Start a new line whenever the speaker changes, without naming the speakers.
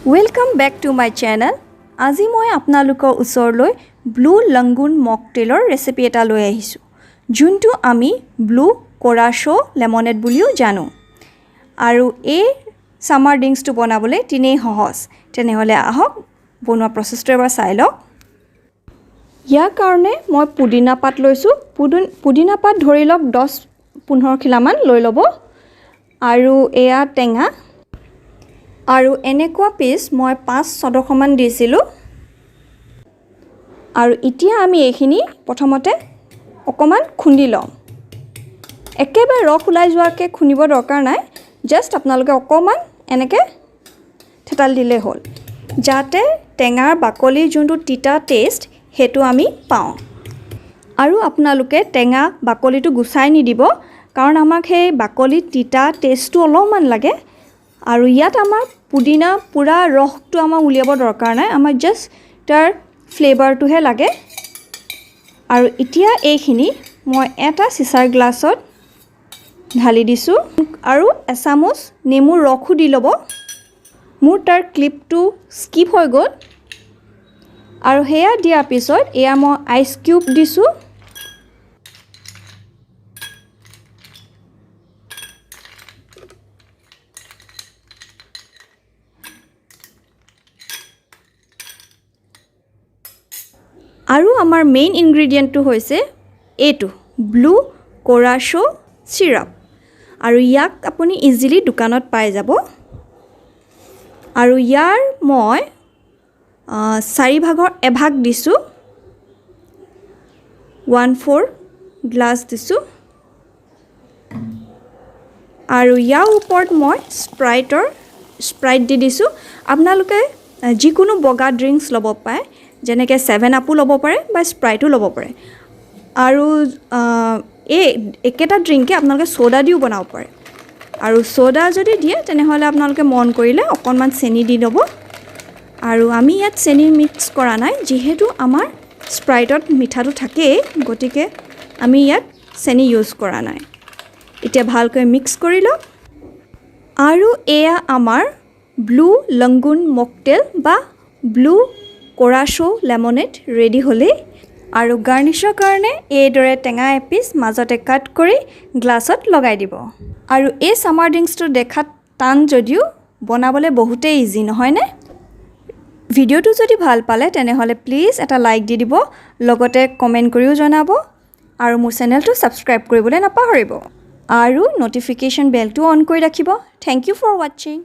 Welcome back to my channel. আজি মই আপোনালোকৰ ওচৰলৈ ব্লু লাগুন মকটেইলৰ ৰেচিপি এটা লৈ আহিছো যোনটো আমি ব্লু কোৰাচো লেমনেড বুলিও জানো আৰু এই সামাৰ ড্ৰিংকসটো বনাবলৈ তিনেই সহজ তেনেহলে আহক বনোৱা প্ৰসেছটো এবাৰ চাই লওক ইয়াৰ কাৰণে মই পুদিনা পাত লৈছো পুদিনা পাত ধৰি লওক 10-15 খিলামান লৈ লব আৰু এয়া টেঙা আৰু এনেকুৱা পিস মই 5-6 মান দিছিলো আৰু এতিয়া আমি এইখিনি প্ৰথমতে অকমান খুন্দি লম একেবাৰে ৰস ওলাই যোৱাকে খুনিব দৰকাৰ নাই জাস্ট আপোনালোকে অকমান এনেকে থেতাল দিলে হ'ল যাতে টেঙাৰ বাকলি যোনটো তিতা টেষ্ট হেতু আমি পাওঁ আৰু আপোনালোকে টেঙা বাকলিটো গুছাই নি দিব কাৰণ আমাক সেই বাকলি তিতা টেষ্টটো অলপমান লাগে আৰু ইয়াত আমাৰ পুদিনা পুৰা ৰসটো আমাৰ উলিয়াব দৰকাৰ নাই আমাৰ জাস্ট তাৰ ফ্লেভাৰটোহে লাগে আৰু এতিয়া এইখিনি মই এটা চিচাৰ গ্লাছত ঢালি দিছো আৰু এচামুচ নেমুৰ ৰসও দি ল'ব মোৰ তাৰ ক্লিপটো স্কিপ হৈ গ'ল আৰু হেয়া দিয়াৰ পিছত এয়া মই আইচ কিউব দিছো আৰু আমাৰ মেইন ইনগ্ৰেডিয়েন্টটো হৈছে এটো ব্লু কোৰাচো সিৰাপ আৰু ইয়াক আপুনি ইজিলি দোকানত পাই যাব আৰু ইয়াৰ মই 4 ভাগৰ এভাগ দিছো 1/4 গ্লাস দিছো আৰু ইয়াৰ ওপৰত মই স্প্ৰাইট দি দিছো আপোনালোকে যিকোনো বগা ড্ৰিংকস লব পাৰে যেনেকৈ 7 আপো ল'ব পাৰে বা স্প্ৰাইটো ল'ব পাৰে আৰু এই একেটা ড্ৰিংকে আপোনালোকে সোডা দিও বনাব পাৰে আৰু সোডা যদি দিয়ে তেনেহলে আপোনালোকে মন কৰিলে অকনমান চেনি দি ল'ব আৰু আমি ইয়াত চেনি মিক্স কৰা নাই যেহেতু আমাৰ স্প্ৰাইটত মিঠাটো থাকে গতিকে আমি ইয়াত চেনি ইউজ কৰা নাই এতিয়া ভালকৈ মিক্স কৰি লওক আৰু এয়া আমাৰ ব্লু লাগুন মকটেইল বা ব্লু কোৰাচো লেমনেড ৰেডি হলে আৰু গাৰ্নিশৰ কাৰণে এইদৰে টেঙা এপিস মাজতে কাট কৰি গ্লাছত লগাই দিব আৰু এই সামাৰ ড্ৰিংকসটো দেখাত টান যদিও বনাবলৈ বহুতে ইজি নহয় নে ভিডিওটো যদি ভাল পালে তেনেহলে প্লিজ এটা লাইক দি দিব লগতে কমেন্ট কৰিও জনাব আৰু মোৰ চেনেলটো সাবস্ক্ৰাইব কৰিবলৈ নাপাহৰিব আৰু নটিফিকেশন বেলটো অন কৰি ৰাখিব থ্যাংক ইউ ফৰ ওয়াচিং